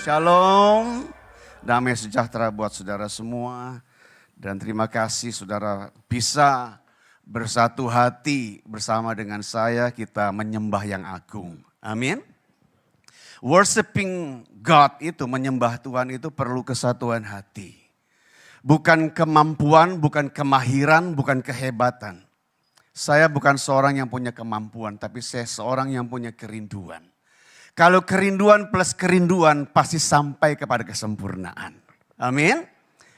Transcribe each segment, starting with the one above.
Shalom, damai sejahtera buat saudara semua. Dan terima kasih saudara bisa bersatu hati bersama dengan saya, kita menyembah yang agung. Amin. Worshiping God itu, menyembah Tuhan itu perlu kesatuan hati. Bukan kemampuan, bukan kemahiran, bukan kehebatan. Saya bukan seorang yang punya kemampuan, tapi saya seorang yang punya kerinduan. Kalau kerinduan plus kerinduan pasti sampai kepada kesempurnaan. Amin.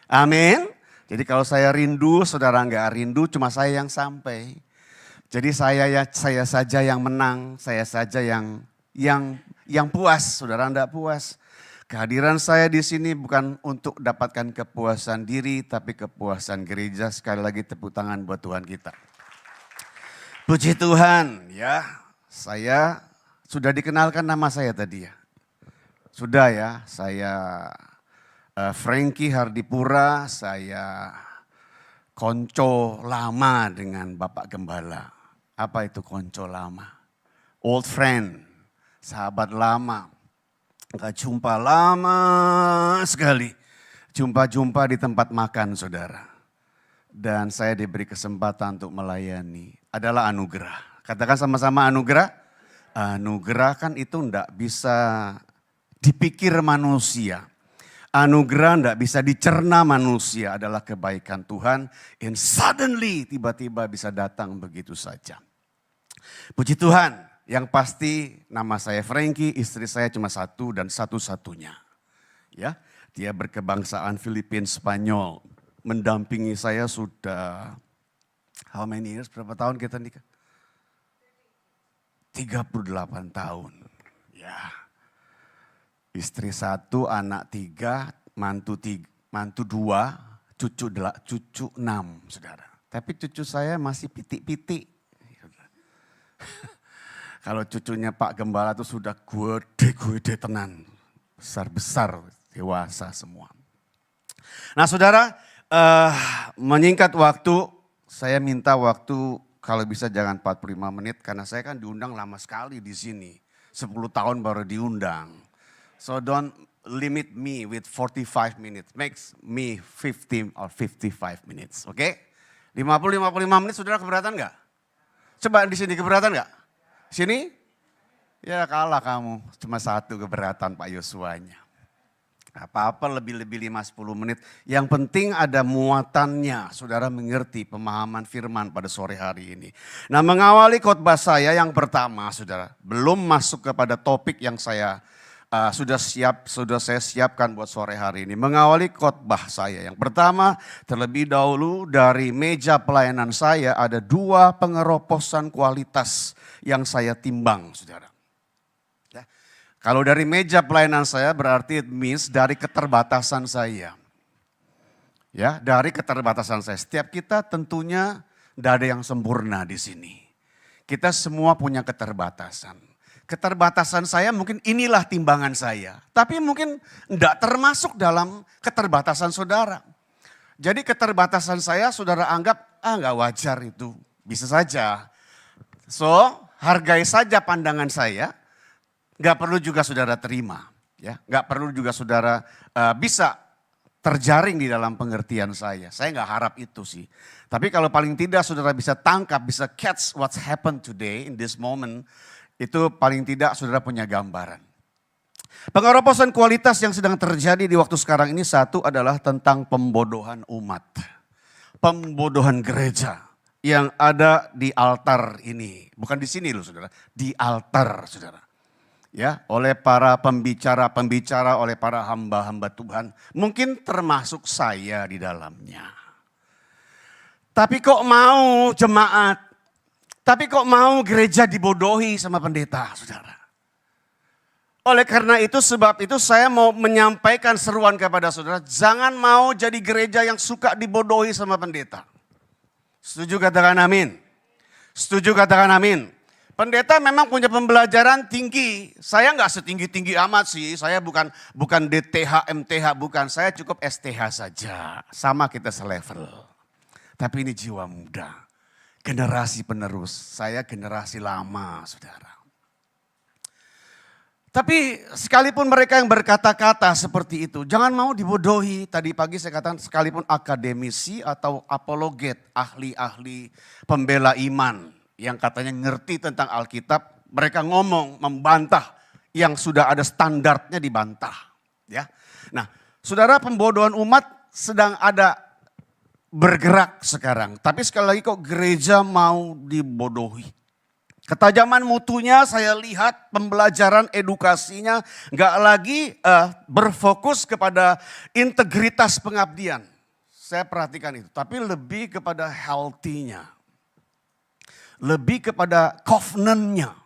Amin. Jadi kalau saya rindu, saudara enggak rindu, cuma saya yang sampai. Jadi saya saja yang menang, saya saja yang puas, saudara enggak puas. Kehadiran saya di sini bukan untuk dapatkan kepuasan diri, tapi kepuasan gereja. Sekali lagi tepuk tangan buat Tuhan kita. Puji Tuhan, ya. Saya sudah dikenalkan nama saya tadi ya. Sudah ya, saya Frankie Hardipura, saya konco lama dengan Bapak Gembala. Apa itu konco lama? Old friend, sahabat lama. Gak jumpa lama sekali. Jumpa-jumpa di tempat makan saudara. Dan saya diberi kesempatan untuk melayani. Adalah anugerah. Katakan sama-sama anugerah. Anugerah kan itu enggak bisa dipikir manusia. Anugerah enggak bisa dicerna manusia, adalah kebaikan Tuhan. And suddenly tiba-tiba bisa datang begitu saja. Puji Tuhan. Yang pasti nama saya Frankie, istri saya cuma satu dan satu-satunya. Ya, dia berkebangsaan Filipina Spanyol. Mendampingi saya sudah how many years? Berapa tahun kita nikah? 38 tahun. Ya. Istri satu, anak tiga, mantu dua, cucu 6, saudara. Tapi cucu saya masih pitik-pitik. Kalau cucunya Pak Gembala itu sudah gede tenan. Besar-besar, dewasa semua. Nah saudara, menyingkat waktu, saya minta waktu kalau bisa jangan 45 menit. Karena saya kan diundang lama sekali di sini. 10 tahun baru diundang. So don't limit me with 45 minutes. Makes me 50 or 55 minutes. Oke? 50-55 menit saudara keberatan gak? Coba di sini keberatan gak? Sini? Ya kalah kamu. Cuma satu keberatan Pak Yosuanya. Apa-apa lebih-lebih 5-10 menit. Yang penting ada muatannya. Saudara mengerti pemahaman firman pada sore hari ini. Nah mengawali khotbah saya yang pertama saudara. Belum masuk kepada topik yang saya sudah saya siapkan buat sore hari ini. Mengawali khotbah saya. Yang pertama terlebih dahulu dari meja pelayanan saya ada 2 pengeroposan kualitas yang saya timbang saudara. Ya. Kalau dari meja pelayanan saya berarti it means dari keterbatasan saya. Ya, dari keterbatasan saya. Setiap kita tentunya tidak ada yang sempurna di sini. Kita semua punya keterbatasan. Keterbatasan saya mungkin inilah timbangan saya. Tapi mungkin tidak termasuk dalam keterbatasan saudara. Jadi keterbatasan saya saudara anggap, nggak wajar itu. Bisa saja. So, hargai saja pandangan saya. Gak perlu juga saudara terima. Ya, gak perlu juga saudara bisa terjaring di dalam pengertian saya. Saya gak harap itu sih. Tapi kalau paling tidak saudara bisa tangkap, bisa catch what's happened today in this moment. Itu paling tidak saudara punya gambaran. Pengeroposan kualitas yang sedang terjadi di waktu sekarang ini satu adalah tentang pembodohan umat. Pembodohan gereja yang ada di altar ini. Bukan di sini loh saudara, di altar saudara. Ya, oleh para pembicara, oleh para hamba-hamba Tuhan. Mungkin termasuk saya di dalamnya. Tapi kok mau jemaat, tapi kok mau gereja dibodohi sama pendeta saudara. Oleh karena itu, sebab itu saya mau menyampaikan seruan kepada saudara. Jangan mau jadi gereja yang suka dibodohi sama pendeta. Setuju katakan amin. Setuju katakan amin. Pendeta memang punya pembelajaran tinggi. Saya nggak setinggi-tinggi amat sih. Saya bukan DTH, MTH, bukan. Saya cukup STH saja. Sama kita selevel. Tapi ini jiwa muda. Generasi penerus. Saya generasi lama, saudara. Tapi sekalipun mereka yang berkata-kata seperti itu, jangan mau dibodohi. Tadi pagi saya katakan sekalipun akademisi atau apologet, ahli-ahli pembela iman yang katanya ngerti tentang Alkitab, mereka ngomong membantah yang sudah ada standarnya dibantah. Ya, nah, saudara, pembodohan umat sedang ada bergerak sekarang. Tapi sekali lagi kok gereja mau dibodohi. Ketajaman mutunya saya lihat pembelajaran edukasinya nggak lagi berfokus kepada integritas pengabdian. Saya perhatikan itu, tapi lebih kepada healthy-nya. Lebih kepada covenant-nya.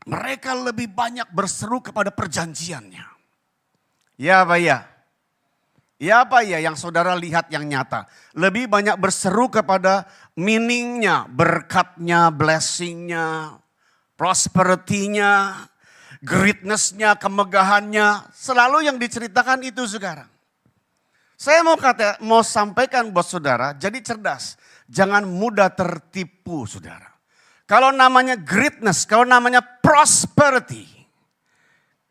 Mereka lebih banyak berseru kepada perjanjiannya. Ya Pak ya? Ya apa ya yang saudara lihat yang nyata? Lebih banyak berseru kepada meaning-nya, berkatnya, blessing-nya, prosperity-nya, greatness-nya, kemegahannya. Selalu yang diceritakan itu sekarang. Saya mau sampaikan buat saudara, jadi cerdas. Jangan mudah tertipu saudara. Kalau namanya greatness, kalau namanya prosperity,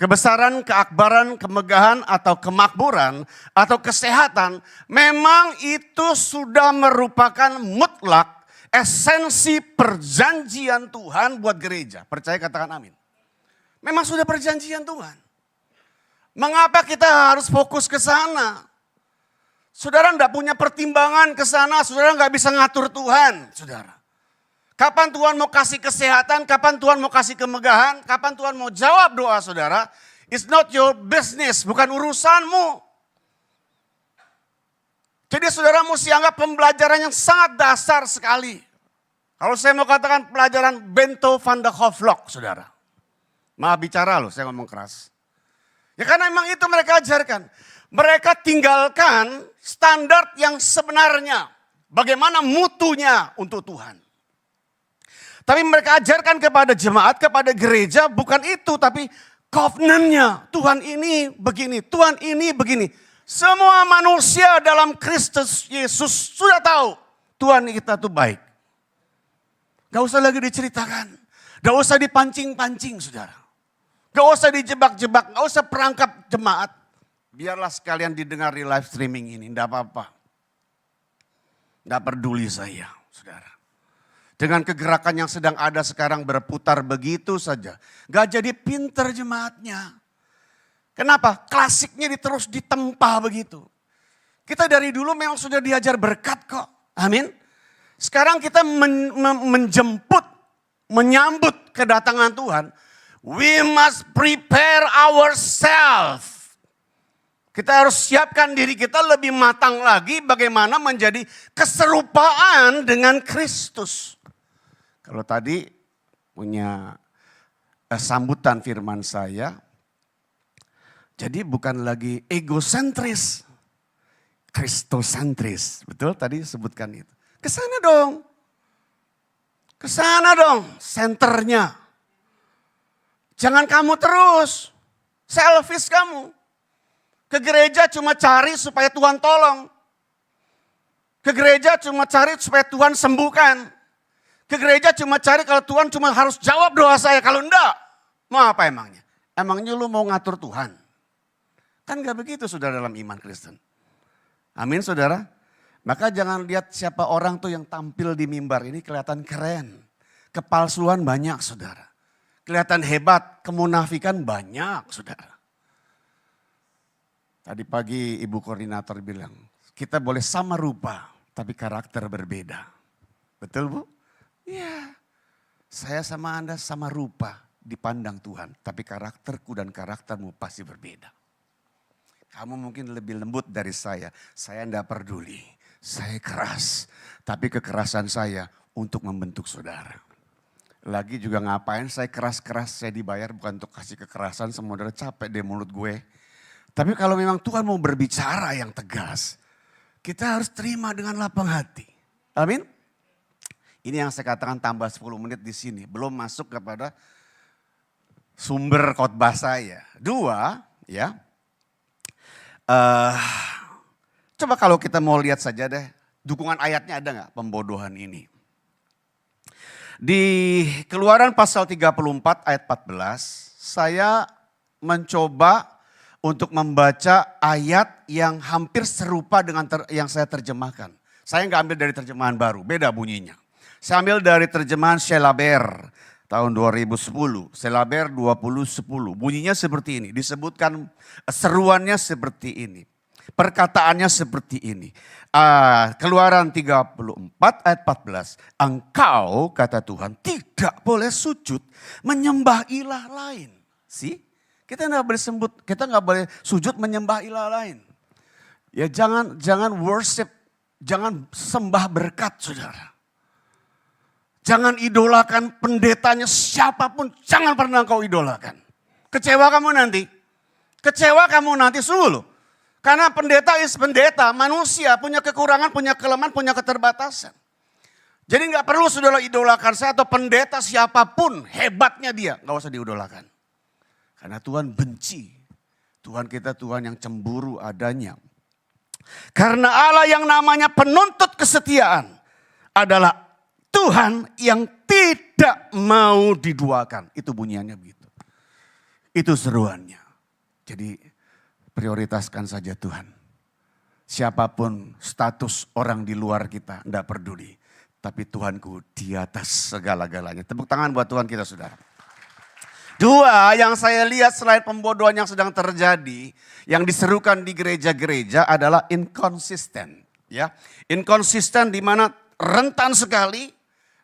kebesaran, keakbaran, kemegahan, atau kemakmuran, atau kesehatan, memang itu sudah merupakan mutlak esensi perjanjian Tuhan buat gereja. Percaya katakan amin. Memang sudah perjanjian Tuhan. Mengapa kita harus fokus ke sana? Saudara enggak punya pertimbangan ke sana, saudara enggak bisa ngatur Tuhan, saudara. Kapan Tuhan mau kasih kesehatan, kapan Tuhan mau kasih kemegahan, kapan Tuhan mau jawab doa saudara. It's not your business, bukan urusanmu. Jadi saudara mesti anggap pembelajaran yang sangat dasar sekali. Kalau saya mau katakan pelajaran Bento van der Hoflock saudara. Maaf bicara loh, saya ngomong keras. Ya karena memang itu mereka ajarkan. Mereka tinggalkan standar yang sebenarnya. Bagaimana mutunya untuk Tuhan. Tapi mereka ajarkan kepada jemaat, kepada gereja bukan itu. Tapi covenant-nya. Tuhan ini begini, Tuhan ini begini. Semua manusia dalam Kristus Yesus sudah tahu. Tuhan kita tuh baik. Gak usah lagi diceritakan. Gak usah dipancing-pancing saudara. Gak usah dijebak-jebak, gak usah perangkap jemaat. Biarlah sekalian didengar di live streaming ini, gak apa-apa. Gak peduli saya saudara. Dengan kegerakan yang sedang ada sekarang berputar begitu saja. Gak jadi pinter jemaatnya. Kenapa? Klasiknya terus ditempa begitu. Kita dari dulu memang sudah diajar berkat kok. Amin. Sekarang kita menjemput, menyambut kedatangan Tuhan. We must prepare ourselves. Kita harus siapkan diri kita lebih matang lagi bagaimana menjadi keserupaan dengan Kristus. Kalau tadi punya sambutan firman saya, jadi bukan lagi egosentris, kristosentris. Betul tadi sebutkan itu. Kesana dong, kesana dong senternya. Jangan kamu terus, selfish kamu. Ke gereja cuma cari supaya Tuhan tolong. Ke gereja cuma cari supaya Tuhan sembuhkan. Ke gereja cuma cari kalau Tuhan cuma harus jawab doa saya. Kalau enggak, mau apa emangnya? Emangnya lu mau ngatur Tuhan? Kan gak begitu saudara dalam iman Kristen. Amin saudara. Maka jangan lihat siapa orang tuh yang tampil di mimbar ini kelihatan keren. Kepalsuan banyak saudara. Kelihatan hebat, kemunafikan banyak saudara. Tadi pagi ibu koordinator bilang, kita boleh sama rupa tapi karakter berbeda. Betul bu? Iya, saya sama Anda sama rupa dipandang Tuhan. Tapi karakterku dan karaktermu pasti berbeda. Kamu mungkin lebih lembut dari saya enggak peduli. Saya keras, tapi kekerasan saya untuk membentuk saudara. Lagi juga ngapain saya keras-keras, saya dibayar bukan untuk kasih kekerasan. Saudara capek deh mulut gue. Tapi kalau memang Tuhan mau berbicara yang tegas, kita harus terima dengan lapang hati. Amin. Ini yang saya katakan tambah 10 menit di sini. Belum masuk kepada sumber khotbah saya. 2, ya. Coba kalau kita mau lihat saja deh. Dukungan ayatnya ada gak pembodohan ini? Di Keluaran pasal 34 ayat 14. Saya mencoba untuk membaca ayat yang hampir serupa dengan yang saya terjemahkan. Saya nggak ambil dari terjemahan baru, beda bunyinya. Saya ambil dari terjemahan Shelaber tahun 2010. Shelaber 2010. Bunyinya seperti ini, disebutkan seruannya seperti ini. Perkataannya seperti ini. Keluaran 34 ayat 14. Engkau, kata Tuhan, tidak boleh sujud menyembah ilah lain. See? Kita nggak boleh sujud menyembah ilah lain. Ya jangan worship, jangan sembah berkat, saudara. Jangan idolakan pendetanya siapapun, jangan pernah kau idolakan. Kecewa kamu nanti. Kecewa kamu nanti, sungguh loh. Karena pendeta pendeta, manusia punya kekurangan, punya kelemahan, punya keterbatasan. Jadi nggak perlu saudara idolakan saya atau pendeta siapapun, hebatnya dia, nggak usah diidolakan. Karena Tuhan benci. Tuhan kita Tuhan yang cemburu adanya. Karena Allah yang namanya penuntut kesetiaan adalah Tuhan yang tidak mau diduakan. Itu bunyiannya begitu. Itu seruannya. Jadi prioritaskan saja Tuhan. Siapapun status orang di luar kita, tidak peduli. Tapi Tuhanku di atas segala-galanya. Tepuk tangan buat Tuhan kita, saudara. Dua, yang saya lihat selain pembodohan yang sedang terjadi, yang diserukan di gereja-gereja adalah inkonsisten. Ya, inkonsisten di mana rentan sekali,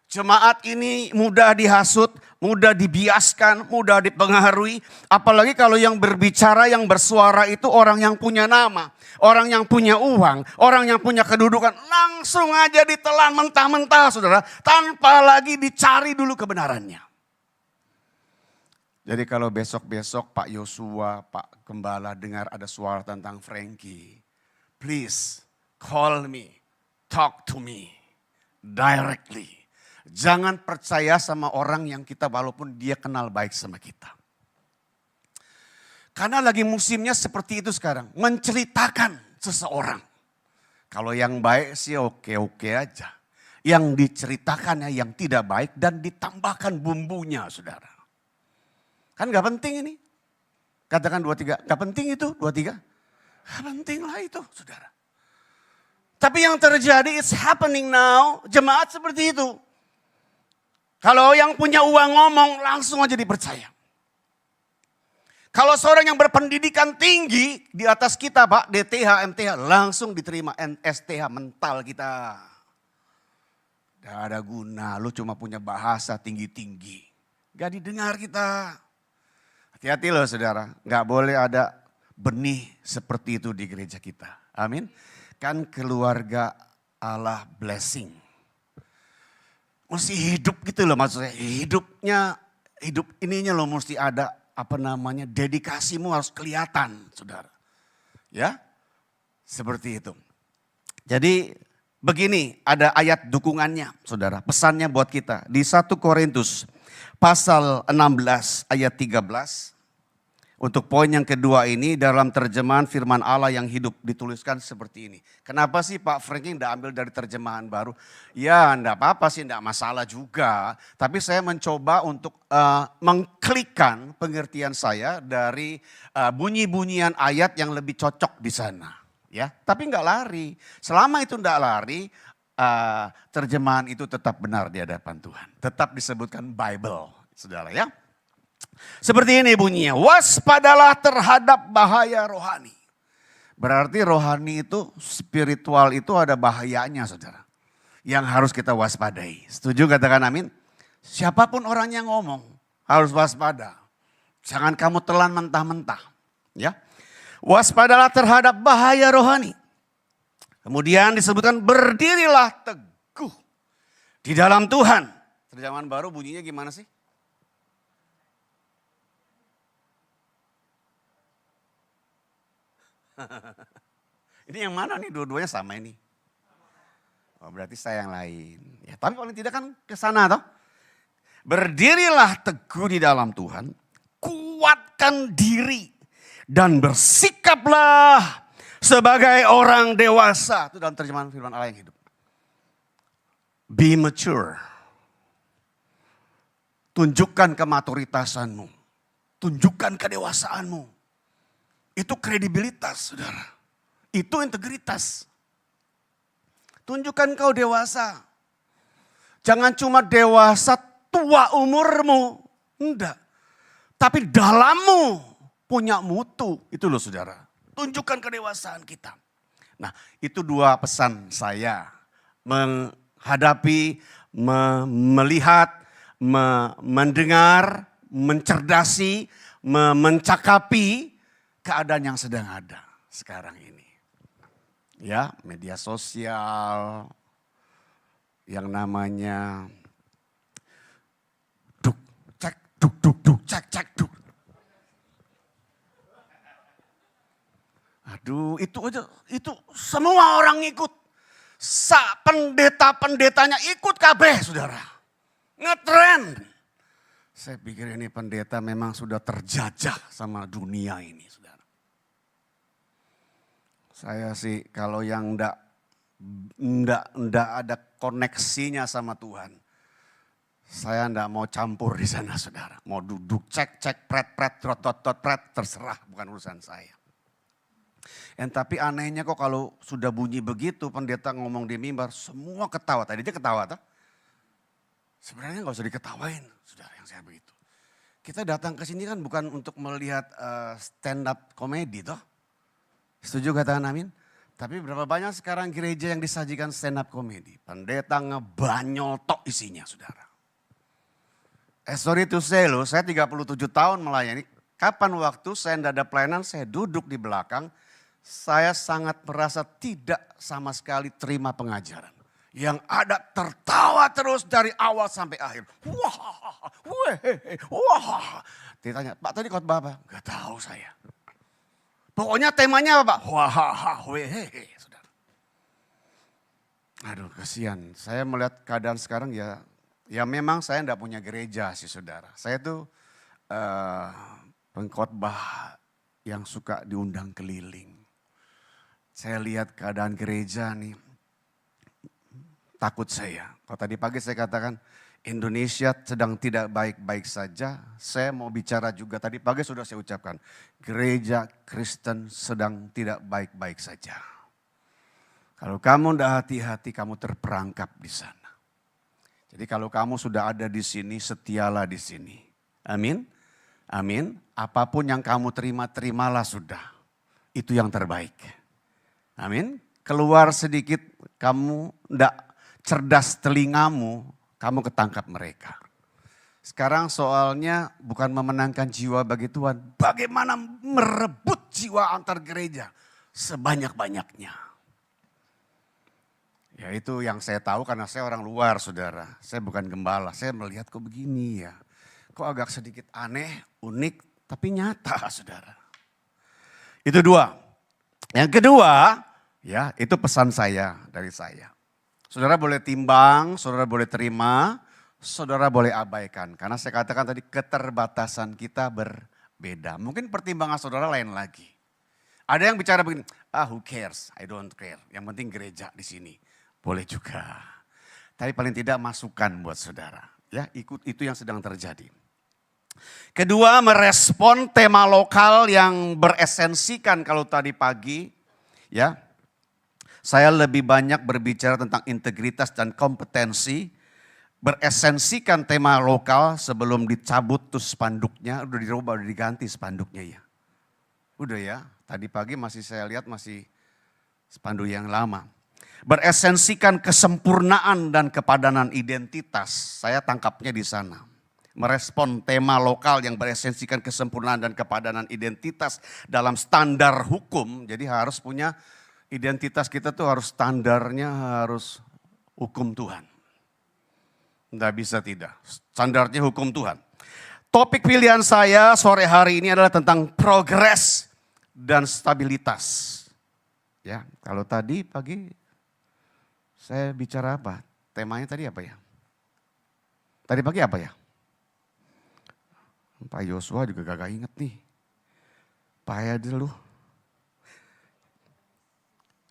jemaat ini mudah dihasut, mudah dibiaskan, mudah dipengaruhi. Apalagi kalau yang berbicara, yang bersuara itu orang yang punya nama, orang yang punya uang, orang yang punya kedudukan. Langsung aja ditelan mentah-mentah, saudara, tanpa lagi dicari dulu kebenarannya. Jadi kalau besok-besok Pak Yosua, Pak Gembala dengar ada suara tentang Frankie, please call me, talk to me directly. Jangan percaya sama orang yang kita walaupun dia kenal baik sama kita. Karena lagi musimnya seperti itu sekarang, menceritakan seseorang. Kalau yang baik sih oke-oke aja. Yang diceritakannya yang tidak baik dan ditambahkan bumbunya, saudara. Kan gak penting ini. Katakan 2-3, gak penting itu 2-3. Gak penting lah itu, saudara. Tapi yang terjadi, it's happening now, jemaat seperti itu. Kalau yang punya uang ngomong, langsung aja dipercaya. Kalau seorang yang berpendidikan tinggi di atas kita, Pak, DTH, MTH, langsung diterima STH mental kita. Gak ada guna, lu cuma punya bahasa tinggi-tinggi. Gak didengar kita. Hati-hati loh saudara, gak boleh ada benih seperti itu di gereja kita. Amin. Kan keluarga Allah blessing. Mesti hidup gitu loh maksudnya. Hidup ininya loh mesti ada dedikasimu harus kelihatan saudara. Ya, seperti itu. Jadi begini ada ayat dukungannya saudara. Pesannya buat kita di 1 Korintus. Pasal 16 ayat 13. Untuk poin yang kedua ini dalam terjemahan firman Allah yang hidup dituliskan seperti ini. Kenapa sih Pak Frankie tidak ambil dari terjemahan baru? Ya enggak apa-apa sih, enggak masalah juga. Tapi saya mencoba untuk mengklikkan pengertian saya dari bunyi-bunyian ayat yang lebih cocok di sana. Ya, tapi enggak lari. Selama itu enggak lari, terjemahan itu tetap benar di hadapan Tuhan. Tetap disebutkan Bible, saudara ya. Seperti ini bunyinya, waspadalah terhadap bahaya rohani. Berarti rohani itu, spiritual itu ada bahayanya saudara. Yang harus kita waspadai. Setuju katakan amin? Siapapun orang yang ngomong harus waspada. Jangan kamu telan mentah-mentah. Ya, waspadalah terhadap bahaya rohani. Kemudian disebutkan berdirilah teguh di dalam Tuhan. Terjemahan baru bunyinya gimana sih? Ini yang mana nih? Dua-duanya sama ini. Oh, berarti saya yang lain. Ya, tapi paling tidak kan ke sana toh. Berdirilah teguh di dalam Tuhan, kuatkan diri dan bersikaplah sebagai orang dewasa. Itu dalam terjemahan firman Allah yang hidup. Be mature. Tunjukkan kematuritasanmu. Tunjukkan kedewasaanmu. Itu kredibilitas, saudara. Itu integritas. Tunjukkan kau dewasa. Jangan cuma dewasa tua umurmu. Enggak. Tapi dalammu punya mutu. Itu loh saudara. Tunjukkan kedewasaan kita. Nah itu dua pesan saya. Menghadapi, melihat, mendengar, mencerdasi, mencakapi keadaan yang sedang ada sekarang ini. Ya, media sosial yang namanya duk cek duk. Aduh, itu aja, itu semua orang ikut. Pendeta-pendetanya ikut kabeh, saudara. Ngetrend. Saya pikir ini pendeta memang sudah terjajah sama dunia ini, saudara. Saya sih kalau yang enggak ada koneksinya sama Tuhan. Saya enggak mau campur di sana, saudara. Mau duduk cek, pret, terserah, bukan urusan saya. Tapi anehnya kok kalau sudah bunyi begitu pendeta ngomong di mimbar semua ketawa. Tadi aja ketawa toh. Sebenarnya gak usah diketawain saudara yang saya begitu. Kita datang ke sini kan bukan untuk melihat stand up komedi toh. Setuju katakan amin? Tapi berapa banyak sekarang gereja yang disajikan stand up komedi. Pendeta ngebanyol tok isinya saudara. Sorry to say loh, saya 37 tahun melayani. Kapan waktu saya tidak ada pelayanan, saya duduk di belakang. Saya sangat merasa tidak sama sekali terima pengajaran. Yang ada tertawa terus dari awal sampai akhir. Wah. Ditanya, Pak tadi khotbah apa? Gak tahu saya. Pokoknya temanya apa Pak? Saudara. Aduh kasihan. Saya melihat keadaan sekarang ya memang saya enggak punya gereja sih saudara. Saya tuh pengkhotbah yang suka diundang keliling. Saya lihat keadaan gereja nih, takut saya. Kalau tadi pagi saya katakan Indonesia sedang tidak baik-baik saja. Saya mau bicara juga, tadi pagi sudah saya ucapkan. Gereja Kristen sedang tidak baik-baik saja. Kalau kamu tidak hati-hati kamu terperangkap di sana. Jadi kalau kamu sudah ada di sini, setialah di sini. Amin. Amin. Apapun yang kamu terima, terimalah sudah. Itu yang terbaik. Amin. Keluar sedikit kamu tidak cerdas telingamu, kamu ketangkap mereka. Sekarang soalnya bukan memenangkan jiwa bagi Tuhan. Bagaimana merebut jiwa antar gereja sebanyak-banyaknya. Ya itu yang saya tahu karena saya orang luar saudara. Saya bukan gembala, saya melihat kok begini ya. Kok agak sedikit aneh, unik, tapi nyata saudara. Itu dua. Yang kedua, ya itu pesan saya dari saya. Saudara boleh timbang, saudara boleh terima, saudara boleh abaikan. Karena saya katakan tadi keterbatasan kita berbeda. Mungkin pertimbangan saudara lain lagi. Ada yang bicara begini, who cares, I don't care. Yang penting gereja di sini. Boleh juga. Tapi paling tidak masukan buat saudara. Ya, ikut itu yang sedang terjadi. Kedua, merespon tema lokal yang beresensikan kalau tadi pagi. Ya, saya lebih banyak berbicara tentang integritas dan kompetensi. Beresensikan tema lokal sebelum dicabut tuh spanduknya. Udah dirubah, udah diganti spanduknya ya. Udah ya, tadi pagi masih saya lihat masih spanduk yang lama. Beresensikan kesempurnaan dan kepadanan identitas. Saya tangkapnya di sana. Merespon tema lokal yang beresensikan kesempurnaan dan kepadanan identitas dalam standar hukum. Jadi harus punya identitas kita tuh harus standarnya harus hukum Tuhan. Tidak bisa tidak, standarnya hukum Tuhan. Topik pilihan saya sore hari ini adalah tentang progres dan stabilitas. Ya, kalau tadi pagi saya bicara apa? Temanya tadi apa ya? Tadi pagi apa ya? Pak Yosua juga gak inget nih. Payah dulu.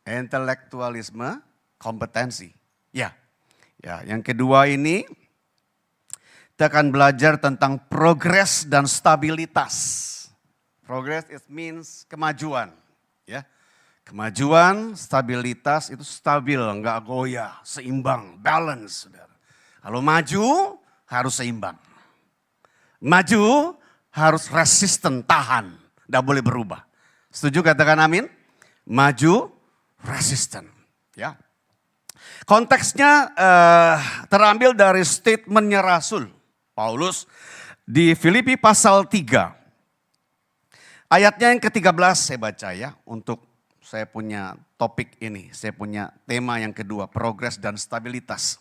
Intelektualisme, kompetensi. Ya, yang kedua ini Kita akan belajar tentang progres dan stabilitas. Progress it means kemajuan, ya. Kemajuan, stabilitas itu stabil, enggak goyah, seimbang, balance, saudara. Kalau maju harus seimbang. Maju harus resisten, tahan, enggak boleh berubah. Setuju, katakan amin? Maju, resisten, ya. Konteksnya terambil dari statementnya Rasul Paulus di Filipi pasal 3. Ayatnya yang ke-13 saya baca ya, untuk saya punya topik ini, saya punya tema yang kedua, progres dan stabilitas.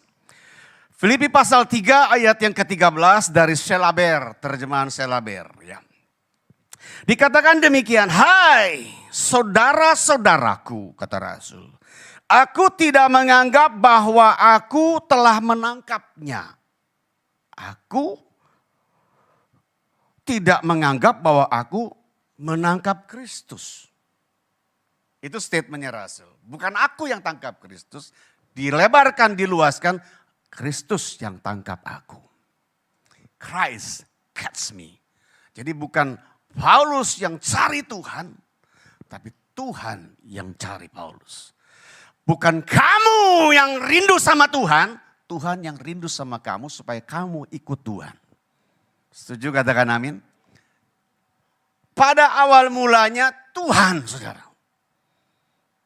Filipi pasal 3 ayat yang ke-13 dari Selaber, terjemahan Selaber ya. Dikatakan demikian, hai saudara-saudaraku, kata Rasul, aku tidak menganggap bahwa aku telah menangkapnya. Aku tidak menganggap bahwa aku menangkap Kristus. Itu statementnya Rasul. Bukan aku yang tangkap Kristus, dilebarkan, diluaskan, Kristus yang tangkap aku. Christ catch me. Jadi bukan Paulus yang cari Tuhan, tapi Tuhan yang cari Paulus. Bukan kamu yang rindu sama Tuhan, Tuhan yang rindu sama kamu supaya kamu ikut Tuhan. Setuju, katakan amin? Pada awal mulanya Tuhan, saudara.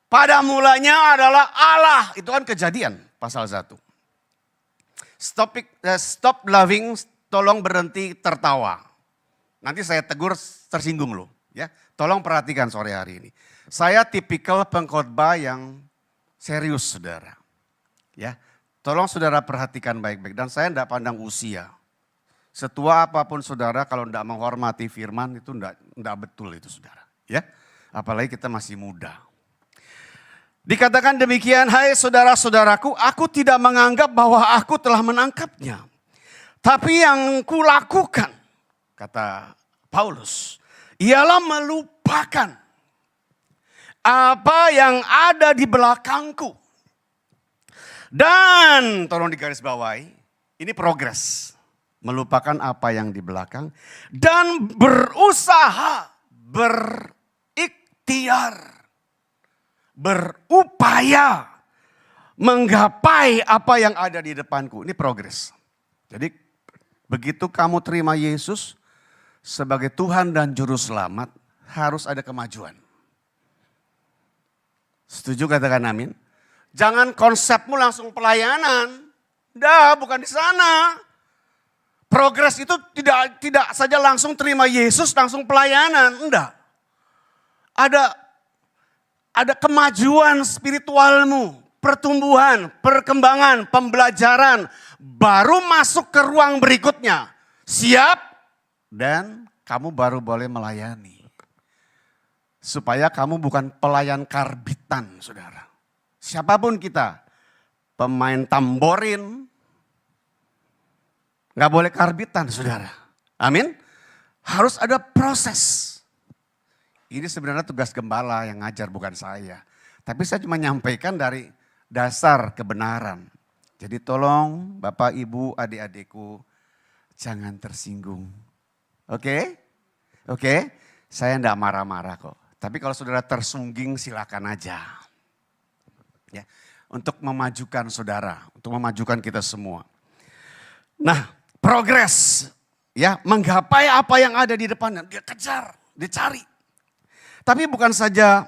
Pada mulanya adalah Allah. Itu kan Kejadian pasal 1. Stop loving, tolong berhenti tertawa. Nanti saya tegur, tersinggung loh. Ya, tolong perhatikan sore hari ini. Saya tipikal pengkhotbah yang serius, saudara. Ya, tolong saudara perhatikan baik-baik. Dan saya tidak pandang usia. Setua apapun saudara, kalau tidak menghormati firman itu tidak betul itu, saudara. Ya, apalagi kita masih muda. Dikatakan demikian, hai saudara-saudaraku, aku tidak menganggap bahwa aku telah menangkapnya. Tapi yang kulakukan, kata Paulus, ialah melupakan apa yang ada di belakangku. Dan, tolong digarisbawahi, ini progres. Melupakan apa yang di belakang dan berusaha, berikhtiar, berupaya menggapai apa yang ada di depanku. Ini progres. Jadi begitu kamu terima Yesus sebagai Tuhan dan Juru Selamat, harus ada kemajuan. Setuju, katakan amin? Jangan konsepmu langsung pelayanan. Dah, bukan di sana. Progres itu tidak saja langsung terima Yesus langsung pelayanan. Enggak. Ada kemajuan spiritualmu, pertumbuhan, perkembangan, pembelajaran. Baru masuk ke ruang berikutnya. Siap dan kamu baru boleh melayani. Supaya kamu bukan pelayan karbitan, saudara. Siapapun kita, pemain tamborin, nggak boleh karbitan, saudara. Amin. Harus ada proses. Ini sebenarnya tugas gembala yang ngajar, bukan saya. Tapi saya cuma nyampaikan dari dasar kebenaran. Jadi tolong Bapak, Ibu, adik-adikku jangan tersinggung. Oke? Oke? Saya enggak marah-marah kok. Tapi kalau saudara tersungging silakan aja. Ya, untuk memajukan saudara, untuk memajukan kita semua. Nah, progres ya, menggapai apa yang ada di depannya, dia kejar, dia cari. Tapi bukan saja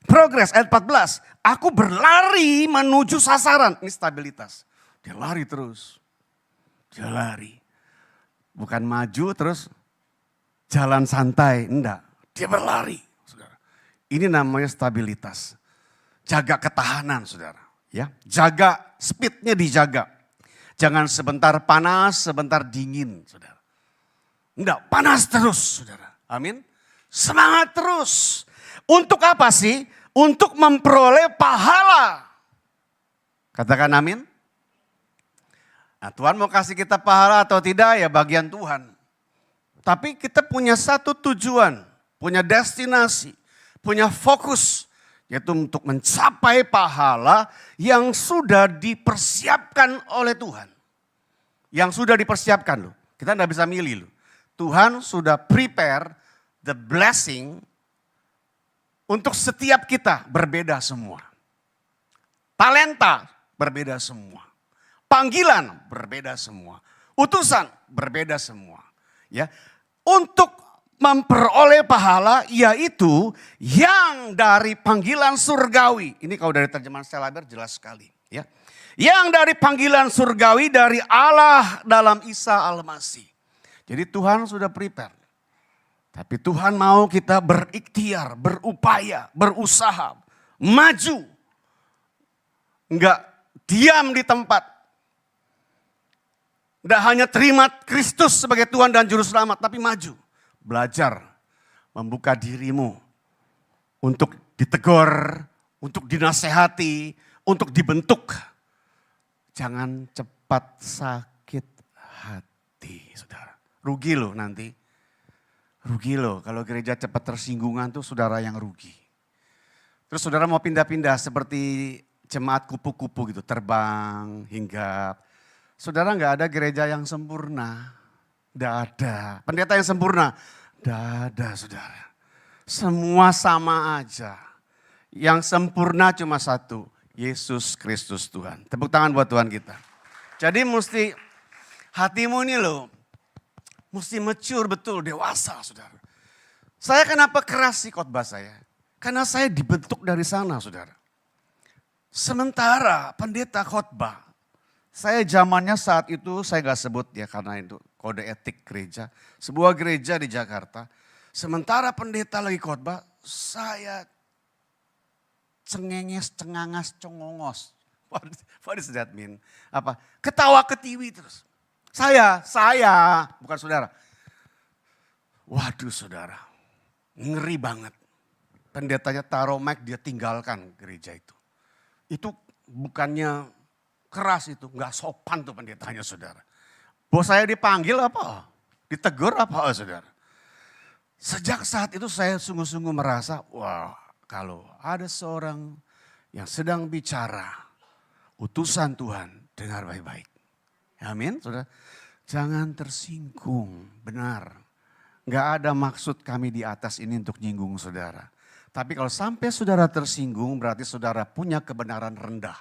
progres, ayat 14. Aku berlari menuju sasaran. Ini stabilitas. Dia lari terus. Dia lari. Bukan maju terus jalan santai. Enggak. Dia berlari. Saudara. Ini namanya stabilitas. Jaga ketahanan, saudara. Ya, jaga speednya, dijaga. Jangan sebentar panas, sebentar dingin, saudara. Enggak, panas terus, saudara. Amin. Semangat terus. Untuk apa sih? Untuk memperoleh pahala. Katakan amin. Nah, Tuhan mau kasih kita pahala atau tidak ya bagian Tuhan. Tapi kita punya satu tujuan, punya destinasi, punya fokus. Yaitu untuk mencapai pahala yang sudah dipersiapkan oleh Tuhan. yang sudah dipersiapkan loh. Kita tidak bisa milih loh. Tuhan sudah prepare the blessing untuk setiap kita, berbeda semua. Talenta berbeda semua. Panggilan berbeda semua. Utusan berbeda semua. Ya, untuk memperoleh pahala yaitu yang dari panggilan surgawi. Ini kalau dari terjemahan Stella Adler jelas sekali. Ya. Yang dari panggilan surgawi dari Allah dalam Isa Al-Masih. Jadi Tuhan sudah prepare. Tapi Tuhan mau kita berikhtiar, berupaya, berusaha, maju. Enggak diam di tempat. Enggak hanya terima Kristus sebagai Tuhan dan Juru Selamat, tapi maju. Belajar membuka dirimu untuk ditegur, untuk dinasehati, untuk dibentuk. Jangan cepat sakit hati, saudara. Rugi loh nanti. Rugi loh kalau gereja cepat tersinggungan tuh saudara yang rugi. Terus saudara mau pindah-pindah seperti jemaat kupu-kupu gitu, terbang, hinggap. Saudara nggak ada gereja yang sempurna. Nggak ada. Pendeta yang sempurna. Nggak ada saudara. Semua sama aja. Yang sempurna cuma satu. Yesus Kristus Tuhan. Tepuk tangan buat Tuhan kita. Jadi mesti hatimu ini loh. Mesti mature betul, dewasa saudara. Saya kenapa keras sih khotbah saya? Karena saya dibentuk dari sana saudara. Sementara pendeta khotbah, saya zamannya saat itu saya gak sebut ya karena itu kode etik gereja. Sebuah gereja di Jakarta. Sementara pendeta lagi khotbah, saya cengenges, cengangas, congongos. What does that mean? Apa? Ketawa ketiwi terus. Saya, bukan saudara. Waduh saudara, ngeri banget. Pendetanya taruh mic, dia tinggalkan gereja itu. Itu bukannya keras itu, nggak sopan tuh pendetanya saudara. Bos saya dipanggil apa? Ditegur apa saudara? Sejak saat itu saya sungguh-sungguh merasa, wah kalau ada seorang yang sedang bicara, utusan Tuhan, dengar baik-baik. Amin, saudara. Jangan tersinggung, benar. Gak ada maksud kami di atas ini untuk nyinggung saudara. Tapi kalau sampai saudara tersinggung berarti saudara punya kebenaran rendah.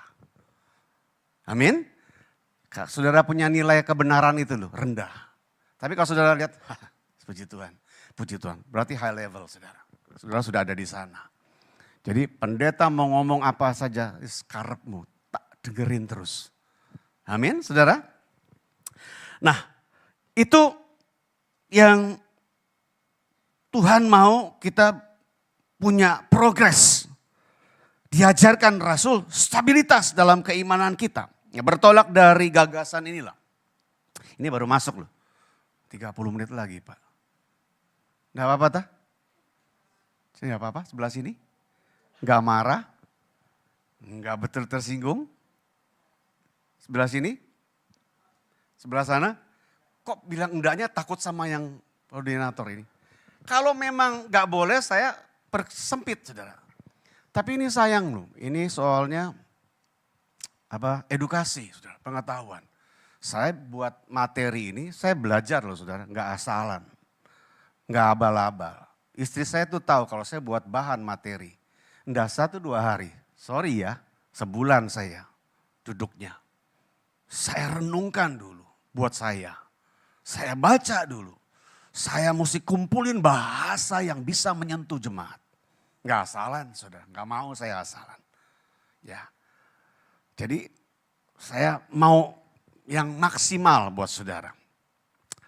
Amin. Saudara punya nilai kebenaran itu loh, rendah. Tapi kalau saudara lihat, puji Tuhan, puji Tuhan. Berarti high level saudara. Saudara sudah ada di sana. Jadi pendeta mau ngomong apa saja, karepmu, tak dengerin terus. Amin, saudara. Nah, itu yang Tuhan mau kita punya progres. Diajarkan Rasul stabilitas dalam keimanan kita. Ya, bertolak dari gagasan inilah. Ini baru masuk loh. 30 menit lagi Pak. Enggak apa-apa tak? Sini enggak apa-apa sebelah sini. Enggak marah. Enggak betul tersinggung. Sebelah sini. Sebelah sana, kok bilang enggaknya takut sama yang koordinator ini. Kalau memang enggak boleh saya persempit saudara. Tapi ini sayang loh, ini soalnya edukasi saudara, pengetahuan. Saya buat materi ini, saya belajar loh saudara, enggak asalan. Enggak abal-abal. Istri saya tuh tahu kalau saya buat bahan materi. Enggak 1-2 hari, sorry ya, sebulan saya duduknya. Saya renungkan dulu. Buat saya baca dulu. Saya mesti kumpulin bahasa yang bisa menyentuh jemaat. Enggak asalan saudara, enggak mau saya asalan. Ya, jadi saya mau yang maksimal buat saudara.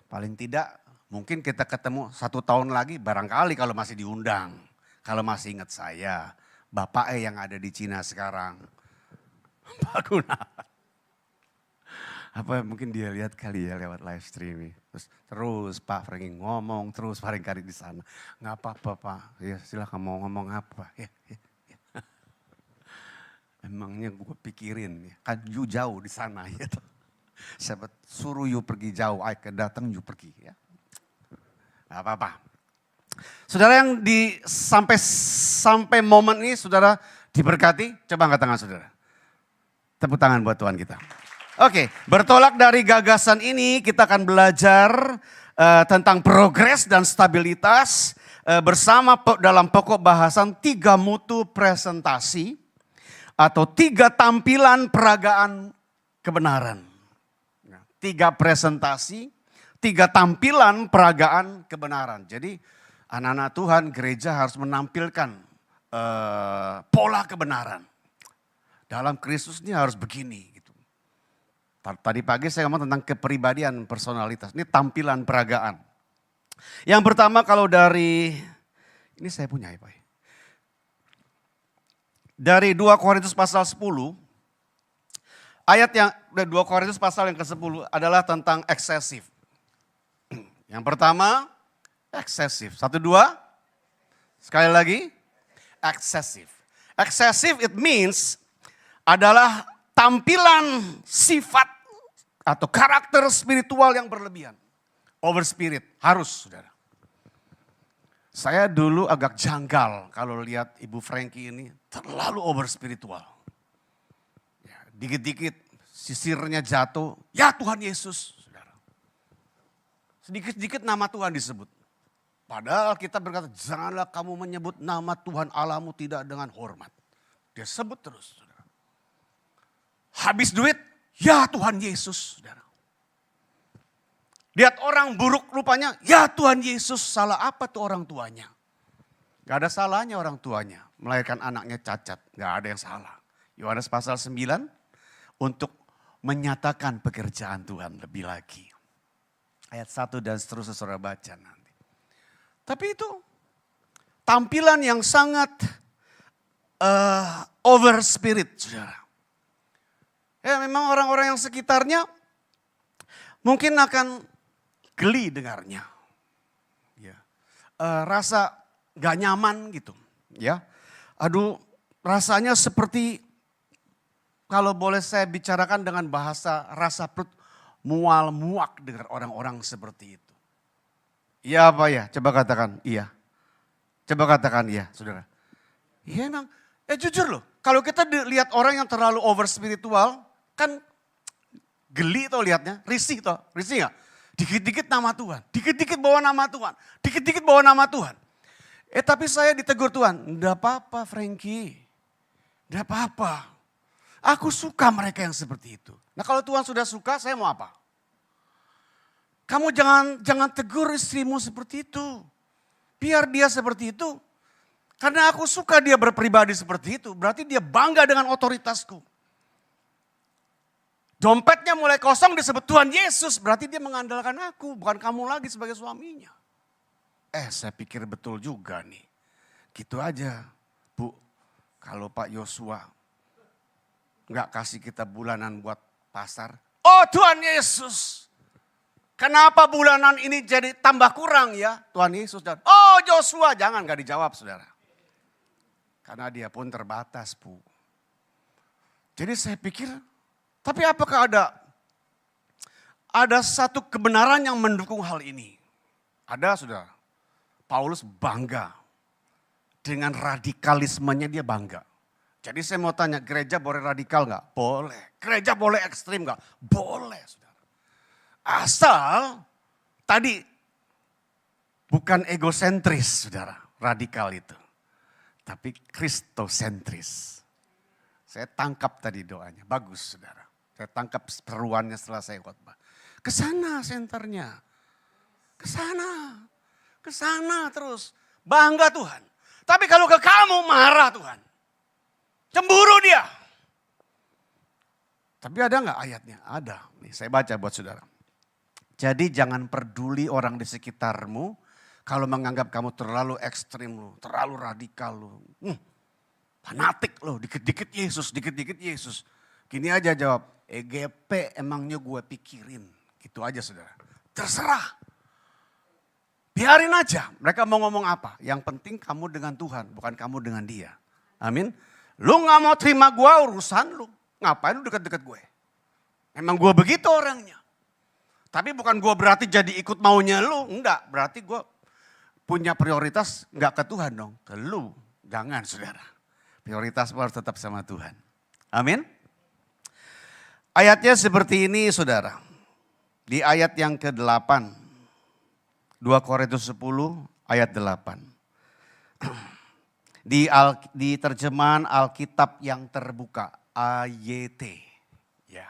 Paling tidak mungkin kita ketemu 1 tahun lagi barangkali kalau masih diundang. Kalau masih ingat saya, Bapak yang ada di Cina sekarang. Pak Gunawan. Apa mungkin dia lihat kali ya lewat live streaming. Terus Pak Franky ngomong, terus Pak Franky di sana. Nggak apa-apa Pak, ya silahkan mau ngomong apa. Ya. Emangnya gue pikirin, ya. Kan you jauh di sana ya. Saya suruh you pergi jauh, I can datang you pergi ya. Nggak apa-apa. Saudara yang sampai momen ini saudara diberkati, coba angkat tangan saudara. Tepuk tangan buat Tuhan kita. Oke, bertolak dari gagasan ini kita akan belajar tentang progres dan stabilitas bersama dalam pokok bahasan 3 mutu presentasi atau 3 tampilan peragaan kebenaran. 3 presentasi, 3 tampilan peragaan kebenaran. Jadi anak-anak Tuhan, gereja harus menampilkan pola kebenaran. Dalam Kristus ini harus begini. Gitu. Tadi pagi saya ngomong tentang kepribadian personalitas. Ini tampilan peragaan. Yang pertama kalau dari, ini saya punya ya Pak. Dari 2 Korintus pasal 10, ayat yang 2 Korintus pasal yang ke-10 adalah tentang eksesif. Yang pertama, eksesif. 1, 2, sekali lagi, eksesif. Eksesif it means adalah tampilan sifat atau karakter spiritual yang berlebihan. Over spirit, harus saudara. Saya dulu agak janggal kalau lihat Ibu Frankie ini terlalu over spiritual. Dikit-dikit sisirnya jatuh, ya Tuhan Yesus. Saudara. Sedikit-sedikit nama Tuhan disebut. Padahal kita berkata, janganlah kamu menyebut nama Tuhan Allahmu tidak dengan hormat. Dia sebut terus. Saudara. Habis duit, ya Tuhan Yesus. Saudara. Lihat orang buruk rupanya, ya Tuhan Yesus, salah apa tuh orang tuanya? Gak ada salahnya orang tuanya, melahirkan anaknya cacat, gak ada yang salah. Yohanes pasal 9, untuk menyatakan pekerjaan Tuhan lebih lagi. Ayat 1 dan seterusnya saudara baca nanti. Tapi itu tampilan yang sangat over spirit saudara. Ya memang orang-orang yang sekitarnya mungkin akan geli dengarnya. Ya. Rasa gak nyaman gitu. Ya. Aduh rasanya seperti kalau boleh saya bicarakan dengan bahasa rasa perut mual muak dengar orang-orang seperti itu. Iya apa ya? Coba katakan iya. Coba katakan iya saudara. Iya emang. Jujur loh. Kalau kita lihat orang yang terlalu over spiritual. Kan geli toh lihatnya. Risih toh. Risih gak? Dikit-dikit nama Tuhan. Dikit-dikit bawa nama Tuhan. Dikit-dikit bawa nama Tuhan. Tapi saya ditegur Tuhan. Enggak apa-apa Frankie. Enggak apa-apa. Aku suka mereka yang seperti itu. Nah kalau Tuhan sudah suka, saya mau apa? Kamu jangan tegur istrimu seperti itu. Biar dia seperti itu. Karena aku suka dia berpribadi seperti itu. Berarti dia bangga dengan otoritasku. Dompetnya mulai kosong disebut Tuhan Yesus. Berarti dia mengandalkan aku. Bukan kamu lagi sebagai suaminya. Saya pikir betul juga nih. Gitu aja Bu. Kalau Pak Yosua nggak kasih kita bulanan buat pasar. Oh Tuhan Yesus. Kenapa bulanan ini jadi tambah kurang ya Tuhan Yesus. Oh Joshua jangan gak dijawab saudara. Karena dia pun terbatas Bu. Jadi saya pikir tapi apakah ada satu kebenaran yang mendukung hal ini. Ada saudara. Paulus bangga. Dengan radikalismenya dia bangga. Jadi saya mau tanya, gereja boleh radikal gak? Boleh. Gereja boleh ekstrim gak? Boleh, saudara. Asal tadi bukan egosentris, saudara. Radikal itu. Tapi kristosentris. Saya tangkap tadi doanya. Bagus, saudara. Saya tangkap seruannya setelah saya khotbah. Kesana senternya. Kesana. Kesana terus. Bangga Tuhan. Tapi kalau ke kamu marah Tuhan. Cemburu dia. Tapi ada nggak ayatnya? Ada. Nih saya baca buat saudara. Jadi jangan peduli orang di sekitarmu. Kalau menganggap kamu terlalu ekstrim lu. Terlalu radikal lu. Fanatik lu. Dikit-dikit Yesus. Dikit-dikit Yesus. Gini aja jawab. EGP emangnya gue pikirin. Gitu aja saudara. Terserah. Biarin aja. Mereka mau ngomong apa. Yang penting kamu dengan Tuhan. Bukan kamu dengan dia. Amin. Lu gak mau terima gue urusan lu. Ngapain lu deket-deket gue? Emang gue begitu orangnya. Tapi bukan gue berarti jadi ikut maunya lu. Enggak, berarti gue punya prioritas enggak ke Tuhan dong. Ke lu, jangan saudara. Prioritas harus tetap sama Tuhan. Amin. Ayatnya seperti ini saudara. Di ayat yang ke-8. 2 Korintus 10 ayat 8. Di terjemahan Alkitab yang terbuka. AYT. Ya.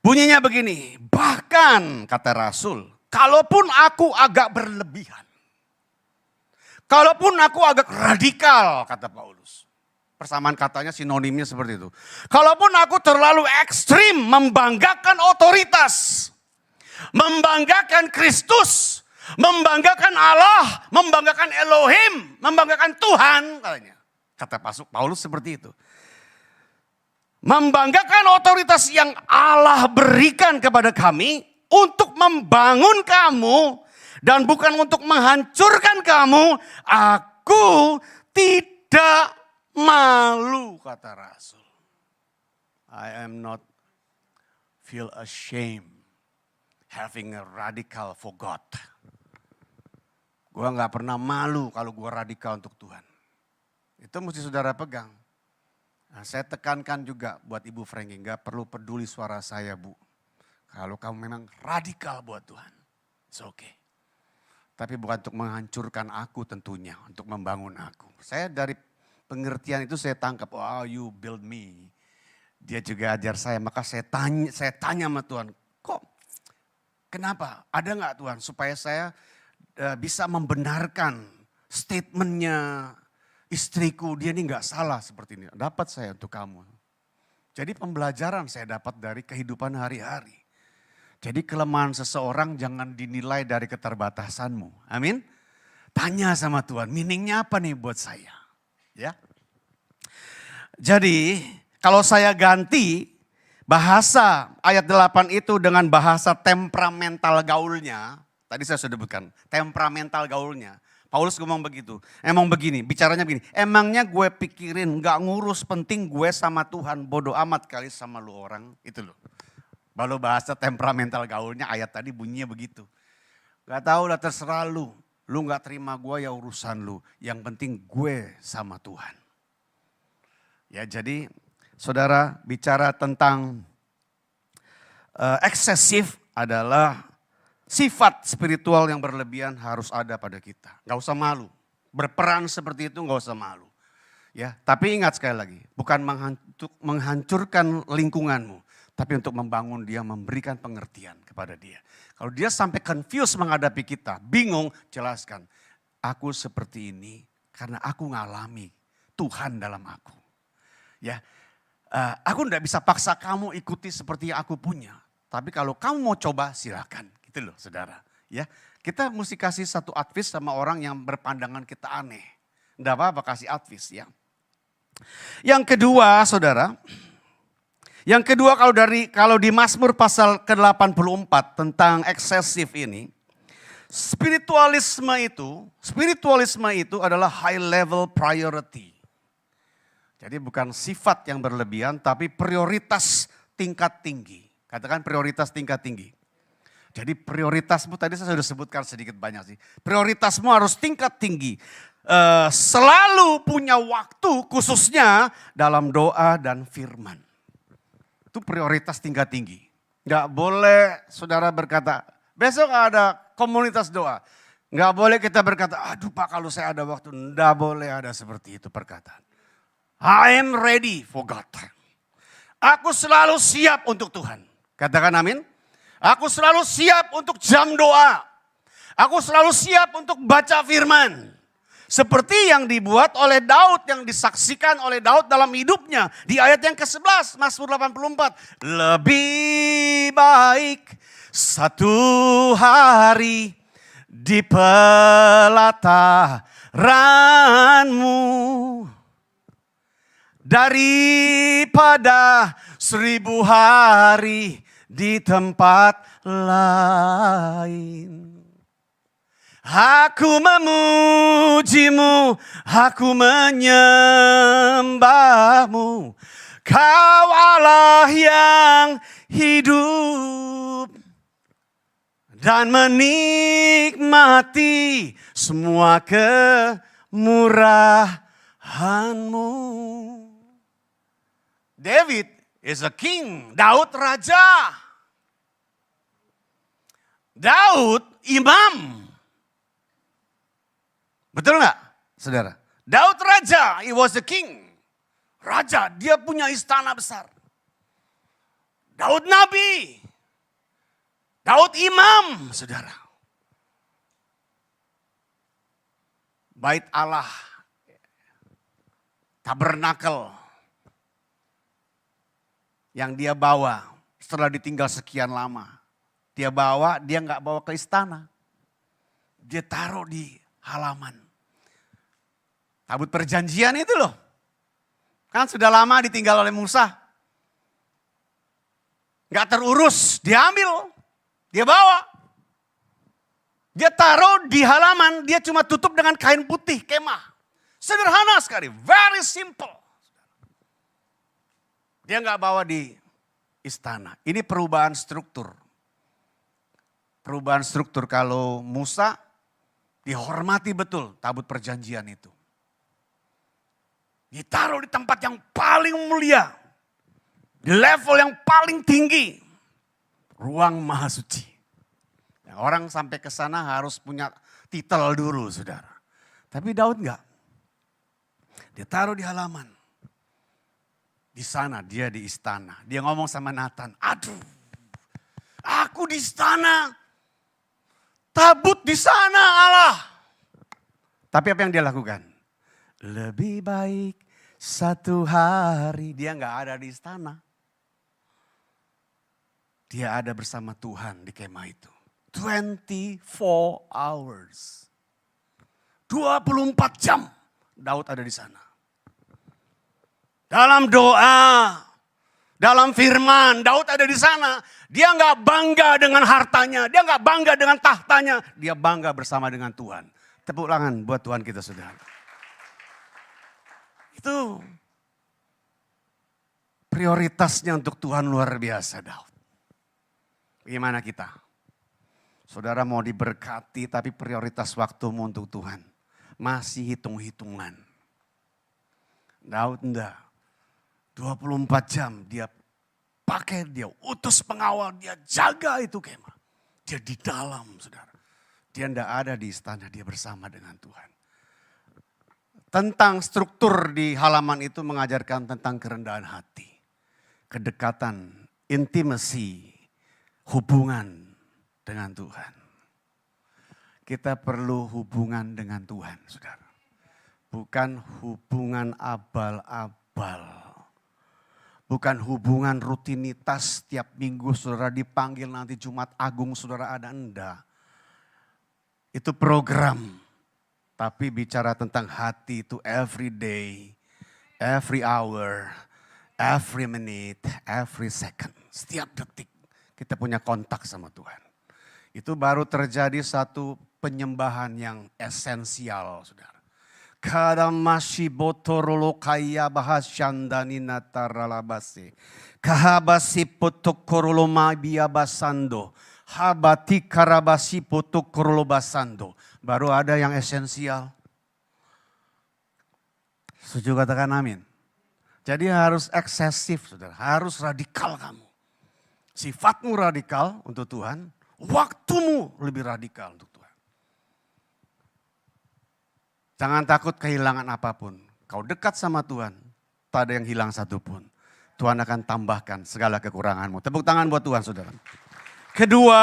Bunyinya begini. Bahkan kata Rasul. Kalaupun aku agak berlebihan. Kalaupun aku agak radikal, kata Paulus. Persamaan katanya sinonimnya seperti itu. Kalaupun aku terlalu ekstrim membanggakan otoritas. Membanggakan Kristus. Membanggakan Allah. Membanggakan Elohim. Membanggakan Tuhan. Katanya. Kata Paulus seperti itu. Membanggakan otoritas yang Allah berikan kepada kami. Untuk membangun kamu. Dan bukan untuk menghancurkan kamu, aku tidak malu, kata Rasul. I am not feel ashamed having a radical for God. Gue gak pernah malu kalau gue radikal untuk Tuhan. Itu mesti saudara pegang. Nah, saya tekankan juga buat Ibu Franky, gak perlu peduli suara saya Bu. Kalau kamu memang radikal buat Tuhan, it's okay. Tapi bukan untuk menghancurkan aku tentunya, untuk membangun aku. Saya dari pengertian itu saya tangkap, oh you build me. Dia juga ajar saya, maka saya tanya sama Tuhan, kok kenapa? Ada gak Tuhan supaya saya bisa membenarkan statementnya istriku, dia ini gak salah seperti ini. Dapat saya untuk kamu. Jadi pembelajaran saya dapat dari kehidupan hari-hari. Jadi kelemahan seseorang jangan dinilai dari keterbatasanmu. Amin. Tanya sama Tuhan, meaningnya apa nih buat saya? Ya. Jadi kalau saya ganti bahasa ayat 8 itu dengan bahasa temperamental gaulnya. Tadi saya sudah sebutkan, temperamental gaulnya. Paulus ngomong begitu, emang begini, bicaranya begini. Emangnya gue pikirin gak ngurus, penting gue sama Tuhan, bodoh amat kali sama lu orang, itu loh. Baru bahasa temperamental gaulnya ayat tadi bunyinya begitu. Gak tahu udah terserah lu gak terima gue ya urusan lu. Yang penting gue sama Tuhan. Ya jadi saudara bicara tentang eksesif adalah sifat spiritual yang berlebihan harus ada pada kita. Gak usah malu. Berperan seperti itu gak usah malu. Ya, tapi ingat sekali lagi, bukan menghancurkan lingkunganmu. Tapi untuk membangun dia, memberikan pengertian kepada dia. Kalau dia sampai confused menghadapi kita, bingung, jelaskan. Aku seperti ini karena aku ngalami Tuhan dalam aku. Ya, aku enggak bisa paksa kamu ikuti seperti yang aku punya. Tapi kalau kamu mau coba silakan. Gitu loh saudara. Ya, kita mesti kasih satu advice sama orang yang berpandangan kita aneh. Enggak apa-apa kasih advice ya. Yang kedua saudara. Yang kedua kalau di Mazmur pasal ke-84 tentang eksesif ini. Spiritualisme itu adalah high level priority. Jadi bukan sifat yang berlebihan tapi prioritas tingkat tinggi. Katakan prioritas tingkat tinggi. Jadi prioritasmu tadi saya sudah sebutkan sedikit banyak sih. Prioritasmu harus tingkat tinggi. Selalu punya waktu khususnya dalam doa dan firman. Itu prioritas tingkat tinggi. Gak boleh saudara berkata, besok ada komunitas doa. Gak boleh kita berkata, aduh Pak kalau saya ada waktu. Gak boleh ada seperti itu perkataan. I am ready for God. Aku selalu siap untuk Tuhan. Katakan amin. Aku selalu siap untuk jam doa. Aku selalu siap untuk baca firman. Seperti yang dibuat oleh Daud, yang disaksikan oleh Daud dalam hidupnya. Di ayat yang ke-11, Mazmur 84. Lebih baik satu hari di pelataranmu daripada 1000 hari di tempat lain. Aku memujimu, aku menyembahmu. Kau Allah yang hidup dan menikmati semua kemurahanmu. David is a king. Daud raja. Daud imam. Betul nggak, saudara? Daud raja, he was a king. Raja, dia punya istana besar. Daud nabi. Daud imam, saudara. Bait Allah, tabernakel yang dia bawa setelah ditinggal sekian lama. Dia bawa, dia nggak bawa ke istana. Dia taruh di halaman. Tabut perjanjian itu loh. Kan sudah lama ditinggal oleh Musa. Nggak terurus, dia ambil. Dia bawa. Dia taruh di halaman, dia cuma tutup dengan kain putih, kemah. Sederhana sekali, very simple. Dia nggak bawa di istana. Ini perubahan struktur. Perubahan struktur kalau Musa dihormati betul tabut perjanjian itu. Ditaruh di tempat yang paling mulia. Di level yang paling tinggi. Ruang Maha Suci. Orang sampai ke sana harus punya titel dulu, saudara. Tapi Daud enggak. Dia taruh di halaman. Di sana, dia di istana. Dia ngomong sama Nathan, aduh, aku di istana. Tabut di sana, Allah. Tapi apa yang dia lakukan? Lebih baik satu hari dia nggak ada di istana. Dia ada bersama Tuhan di kemah itu. 24 hours. 24 jam Daud ada di sana. Dalam doa, dalam firman, Daud ada di sana. Dia nggak bangga dengan hartanya, dia nggak bangga dengan tahtanya. Dia bangga bersama dengan Tuhan. Tepuk tangan buat Tuhan kita, saudara. Itu prioritasnya untuk Tuhan luar biasa, Daud. Bagaimana kita? Saudara mau diberkati tapi prioritas waktumu untuk Tuhan. Masih hitung-hitungan. Daud enggak. 24 jam dia pakai, dia utus pengawal, dia jaga itu kemah. Dia di dalam, saudara. Dia enggak ada di istana, dia bersama dengan Tuhan. Tentang struktur di halaman itu mengajarkan tentang kerendahan hati. Kedekatan, intimacy, hubungan dengan Tuhan. Kita perlu hubungan dengan Tuhan, saudara. Bukan hubungan abal-abal. Bukan hubungan rutinitas tiap minggu saudara dipanggil nanti Jumat Agung saudara ada, enggak. Itu program. Tapi bicara tentang hati itu every day, every hour, every minute, every second. Setiap detik kita punya kontak sama Tuhan. Itu baru terjadi satu penyembahan yang esensial, saudara. Kadamashi botorolo kaya bahasandani nataralabase. Kahabasi potokorolo mabia basando. Habati karabasi potokorolo basando. Baru ada yang esensial. Setuju katakan amin. Jadi harus eksesif, saudara. Harus radikal kamu. Sifatmu radikal untuk Tuhan. Waktumu lebih radikal untuk Tuhan. Jangan takut kehilangan apapun. Kau dekat sama Tuhan, tak ada yang hilang satupun. Tuhan akan tambahkan segala kekuranganmu. Tepuk tangan buat Tuhan, saudara. Kedua,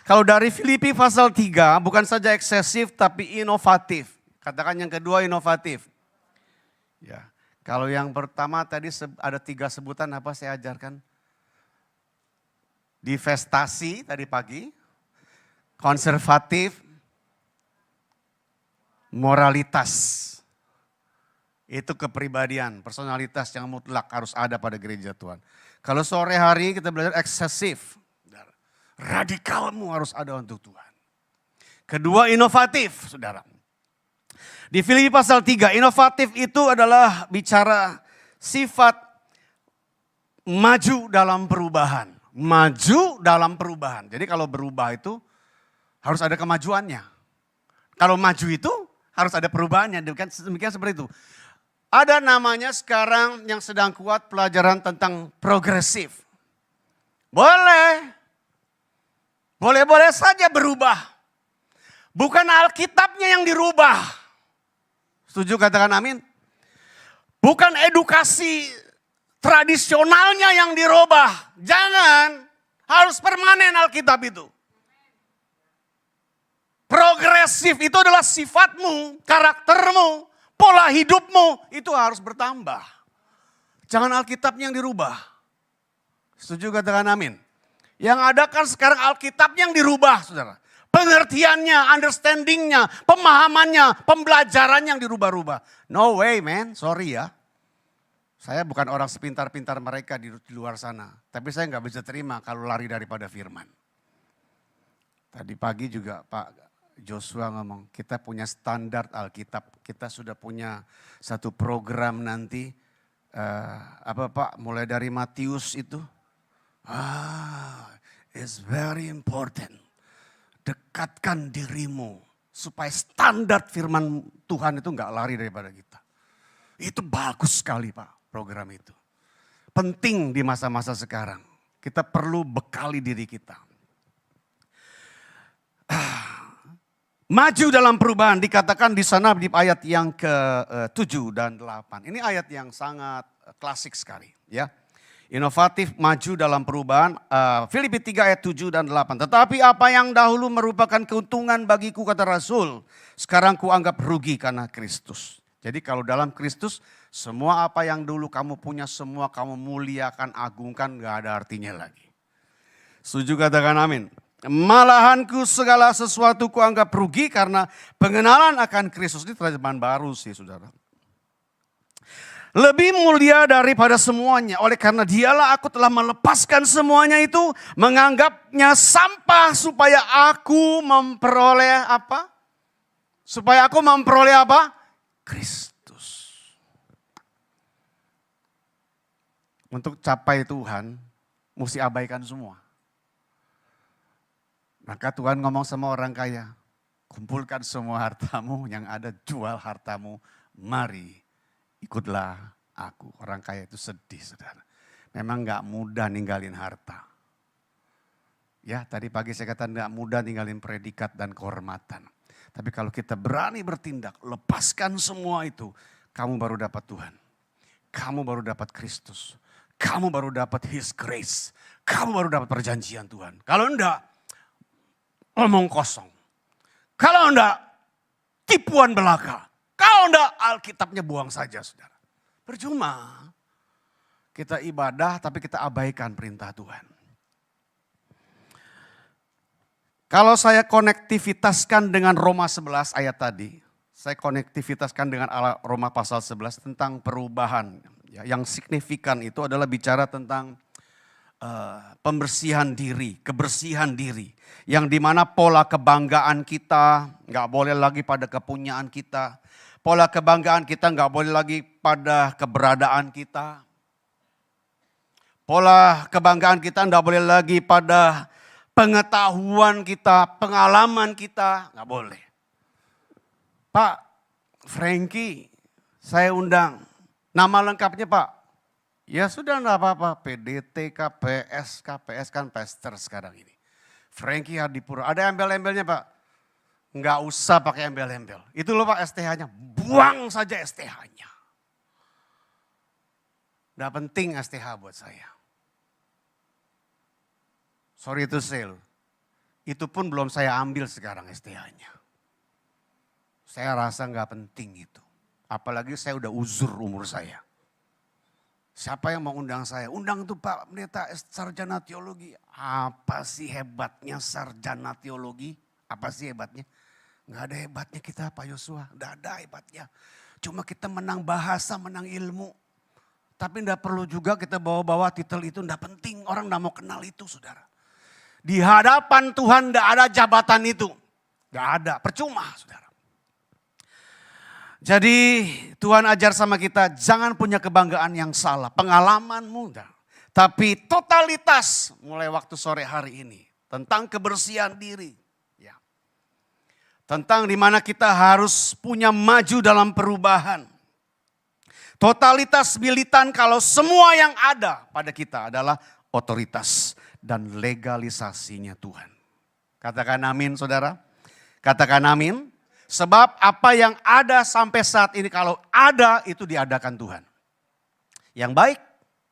kalau dari Filipi pasal 3 bukan saja eksesif tapi inovatif. Katakan yang kedua inovatif. Ya, kalau yang pertama tadi ada 3 sebutan apa saya ajarkan. Divestasi tadi pagi, konservatif, moralitas. Itu kepribadian, personalitas yang mutlak harus ada pada gereja Tuhan. Kalau sore hari kita belajar eksesif. Radikalmu harus ada untuk Tuhan. Kedua inovatif, saudara. Di Filipi pasal 3, inovatif itu adalah bicara sifat maju dalam perubahan. Maju dalam perubahan. Jadi kalau berubah itu harus ada kemajuannya. Kalau maju itu harus ada perubahannya. Demikian seperti itu. Ada namanya sekarang yang sedang kuat pelajaran tentang progresif. Boleh. Boleh-boleh saja berubah. Bukan Alkitabnya yang dirubah. Setuju katakan amin? Bukan edukasi tradisionalnya yang dirubah. Jangan, harus permanen Alkitab itu. Progresif itu adalah sifatmu, karaktermu, pola hidupmu. Itu harus bertambah. Jangan Alkitabnya yang dirubah. Setuju katakan amin? Yang ada kan sekarang Alkitab yang dirubah, saudara. Pengertiannya, understandingnya, pemahamannya, pembelajarannya yang dirubah-rubah. No way man, sorry ya. Saya bukan orang sepintar-pintar mereka di luar sana. Tapi saya nggak bisa terima kalau lari daripada firman. Tadi pagi juga Pak Joshua ngomong, kita punya standar Alkitab. Kita sudah punya satu program nanti. Apa Pak, mulai dari Matius itu. It's very important. Dekatkan dirimu supaya standar firman Tuhan itu nggak lari daripada kita. Itu bagus sekali Pak program itu. Penting di masa-masa sekarang. Kita perlu bekali diri kita. Maju dalam perubahan dikatakan di sana di ayat yang ke-7 dan 8. Ini ayat yang sangat klasik sekali ya. Inovatif, maju dalam perubahan. Filipi 3 ayat 7 dan 8. Tetapi apa yang dahulu merupakan keuntungan bagiku kata Rasul. Sekarang kuanggap rugi karena Kristus. Jadi kalau dalam Kristus semua apa yang dulu kamu punya semua kamu muliakan, agungkan gak ada artinya lagi. Setuju katakan amin. Malahanku segala sesuatu kuanggap rugi karena pengenalan akan Kristus. Ini terjemahan baru sih saudara. Lebih mulia daripada semuanya. Oleh karena dialah aku telah melepaskan semuanya itu. Menganggapnya sampah supaya aku memperoleh apa? Supaya aku memperoleh apa? Kristus. Untuk capai Tuhan, mesti abaikan semua. Maka Tuhan ngomong sama orang kaya. Kumpulkan semua hartamu yang ada, jual hartamu. Mari. Ikutlah aku. Orang kaya itu sedih saudara. Memang gak mudah ninggalin harta. Ya tadi pagi saya katakan gak mudah ninggalin predikat dan kehormatan. Tapi kalau kita berani bertindak, lepaskan semua itu. Kamu baru dapat Tuhan. Kamu baru dapat Kristus. Kamu baru dapat His grace. Kamu baru dapat perjanjian Tuhan. Kalau enggak, omong kosong. Kalau enggak, tipuan belaka. Kalau enggak, Alkitabnya buang saja saudara. Percuma. Kita ibadah tapi kita abaikan perintah Tuhan. Kalau saya konektivitaskan dengan Roma 11 ayat tadi. Saya konektivitaskan dengan Roma pasal 11 tentang perubahan. Yang signifikan itu adalah bicara tentang pembersihan diri, kebersihan diri. Yang dimana pola kebanggaan kita gak boleh lagi pada kepunyaan kita. Pola kebanggaan kita gak boleh lagi pada keberadaan kita. Pola kebanggaan kita gak boleh lagi pada pengetahuan kita, pengalaman kita. Gak boleh. Pak Frankie, saya undang. Nama lengkapnya Pak? Ya sudah enggak apa-apa. PDT, KPS kan pastor sekarang ini. Frankie Hadipura. Ada embel-embelnya Pak? Enggak usah pakai embel-embel. Itu loh Pak STH-nya. Buang saja STH-nya. Enggak penting STH buat saya. Sorry to say loh. Itu pun belum saya ambil sekarang STH-nya. Saya rasa enggak penting itu. Apalagi saya udah uzur umur saya. Siapa yang mau undang saya? Undang tuh Pak Pendeta sarjana teologi. Apa sih hebatnya sarjana teologi? Apa sih hebatnya? Nggak ada hebatnya kita Pak Yosua. Nggak ada hebatnya. Cuma kita menang bahasa, menang ilmu. Tapi nggak perlu juga kita bawa-bawa titel itu. Nggak penting, orang nggak mau kenal itu saudara. Di hadapan Tuhan nggak ada jabatan itu. Nggak ada, percuma saudara. Jadi Tuhan ajar sama kita jangan punya kebanggaan yang salah. Pengalaman muda. Tapi totalitas mulai waktu sore hari ini. Tentang kebersihan diri. Ya. Tentang dimana kita harus punya maju dalam perubahan. Totalitas militan kalau semua yang ada pada kita adalah otoritas dan legalisasinya Tuhan. Katakan amin saudara. Katakan amin. Sebab apa yang ada sampai saat ini kalau ada itu diadakan Tuhan. Yang baik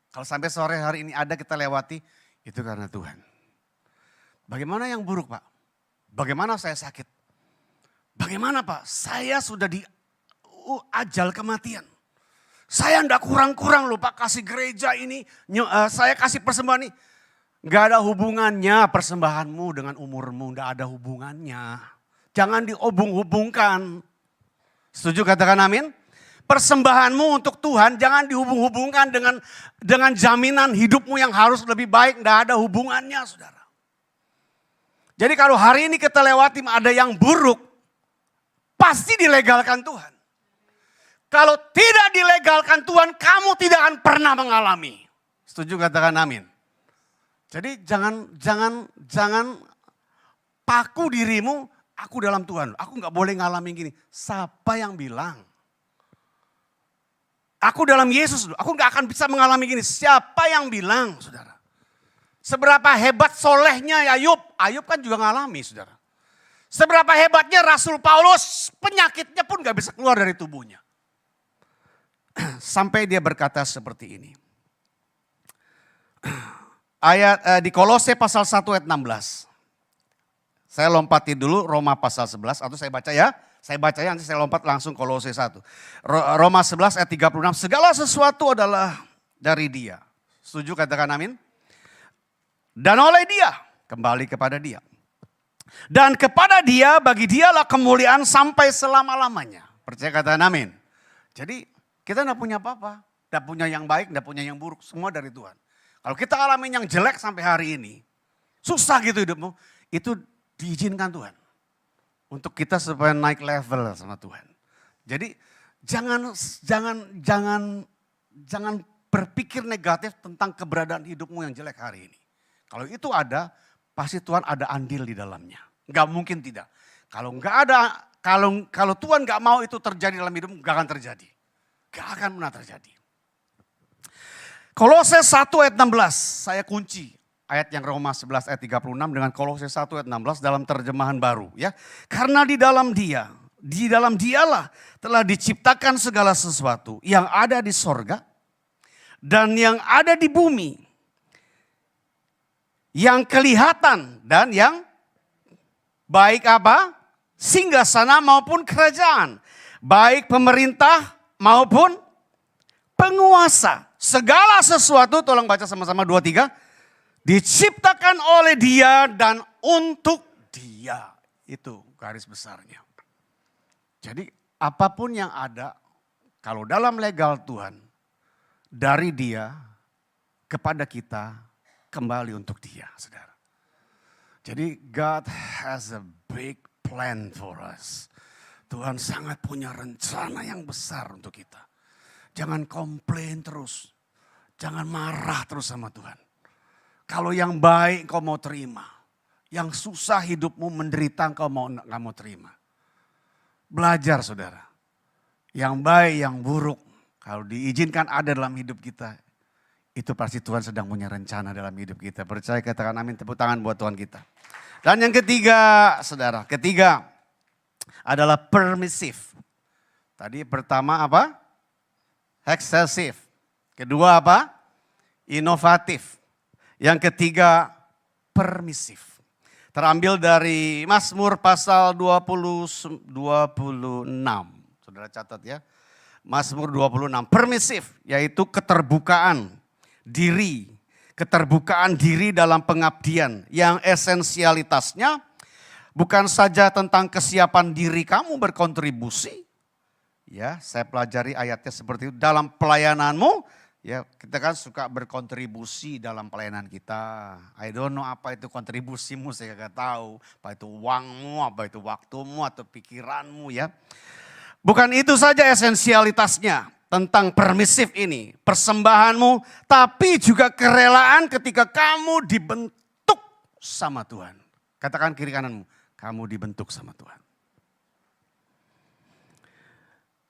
kalau sampai sore hari ini ada kita lewati itu karena Tuhan. Bagaimana yang buruk Pak? Bagaimana saya sakit? Bagaimana Pak? Saya sudah di ajal kematian. Saya enggak kurang-kurang loh Pak kasih gereja ini, saya kasih persembahan ini. Enggak ada hubungannya persembahanmu dengan umurmu, enggak ada hubungannya. Jangan dihubung-hubungkan. Setuju katakan amin? Persembahanmu untuk Tuhan jangan dihubung-hubungkan dengan jaminan hidupmu yang harus lebih baik, enggak ada hubungannya saudara. Jadi kalau hari ini kita lewati ada yang buruk, pasti dilegalkan Tuhan. Kalau tidak dilegalkan Tuhan, kamu tidak akan pernah mengalami. Setuju katakan amin. Jadi jangan paku dirimu, aku dalam Tuhan. Aku nggak boleh ngalamin gini. Siapa yang bilang? Aku dalam Yesus, aku nggak akan bisa mengalami gini. Siapa yang bilang, saudara? Seberapa hebat solehnya Ayub? Ayub kan juga ngalami, saudara. Seberapa hebatnya Rasul Paulus, penyakitnya pun nggak bisa keluar dari tubuhnya. Sampai dia berkata seperti ini. Ayat di Kolose pasal 1 ayat 16. Saya lompati dulu Roma pasal 11 atau saya baca ya. Saya baca ya nanti saya lompat langsung Kolose 1. Roma 11 ayat 36. Segala sesuatu adalah dari Dia. Setuju katakan amin? Dan oleh Dia, kembali kepada Dia. Dan kepada Dia, bagi Dialah kemuliaan sampai selama-lamanya. Percaya katakan amin. Jadi kita tidak punya apa-apa, tidak punya yang baik, tidak punya yang buruk, semua dari Tuhan. Kalau kita alamin yang jelek sampai hari ini, susah gitu hidupmu, itu diizinkan Tuhan. Untuk kita supaya naik level sama Tuhan. Jadi jangan berpikir negatif tentang keberadaan hidupmu yang jelek hari ini. Kalau itu ada, pasti Tuhan ada andil di dalamnya. Enggak mungkin tidak. Kalau enggak ada, kalau Tuhan enggak mau itu terjadi dalam hidupmu, enggak akan terjadi. Gak akan pernah terjadi. Kolose 1 ayat 16, saya kunci ayat yang Roma 11 ayat 36 dengan Kolose 1 ayat 16 dalam terjemahan baru ya. Karena di dalam Dialah telah diciptakan segala sesuatu yang ada di sorga dan yang ada di bumi. Yang kelihatan dan yang baik apa? Singgasana maupun kerajaan. Baik pemerintah maupun penguasa. Segala sesuatu, tolong baca sama-sama 2-3. Diciptakan oleh Dia dan untuk Dia. Itu garis besarnya. Jadi apapun yang ada, kalau dalam legal Tuhan, dari Dia kepada kita, kembali untuk Dia, saudara. Jadi God has a big plan for us. Tuhan sangat punya rencana yang besar untuk kita. Jangan komplain terus. Jangan marah terus sama Tuhan. Kalau yang baik kau mau terima. Yang susah hidupmu menderita kau nggak mau terima. Belajar saudara. Yang baik, yang buruk. Kalau diizinkan ada dalam hidup kita. Itu pasti Tuhan sedang punya rencana dalam hidup kita. Percaya katakan amin, tepuk tangan buat Tuhan kita. Dan yang ketiga saudara. Ketiga adalah permissive. Tadi pertama apa? Excessive. Kedua apa? Inovatif. Yang ketiga permissive. Terambil dari Mazmur pasal 26. Saudara catat ya. Mazmur 26. Permissive yaitu keterbukaan diri. Keterbukaan diri dalam pengabdian yang esensialitasnya bukan saja tentang kesiapan diri kamu berkontribusi. Ya, saya pelajari ayatnya seperti itu. Dalam pelayananmu, ya kita kan suka berkontribusi dalam pelayanan kita. I don't know apa itu kontribusimu, saya gak tahu. Apa itu uangmu, apa itu waktumu atau pikiranmu ya. Bukan itu saja esensialitasnya tentang permisif ini. Persembahanmu, tapi juga kerelaan ketika kamu dibentuk sama Tuhan. Katakan kiri kananmu. Kamu dibentuk sama Tuhan.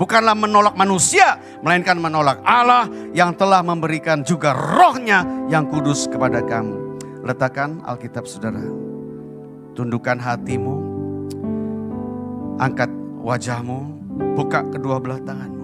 Bukanlah menolak manusia, melainkan menolak Allah yang telah memberikan juga rohnya yang kudus kepada kamu. Letakkan Alkitab saudara. Tundukkan hatimu. Angkat wajahmu. Buka kedua belah tangan.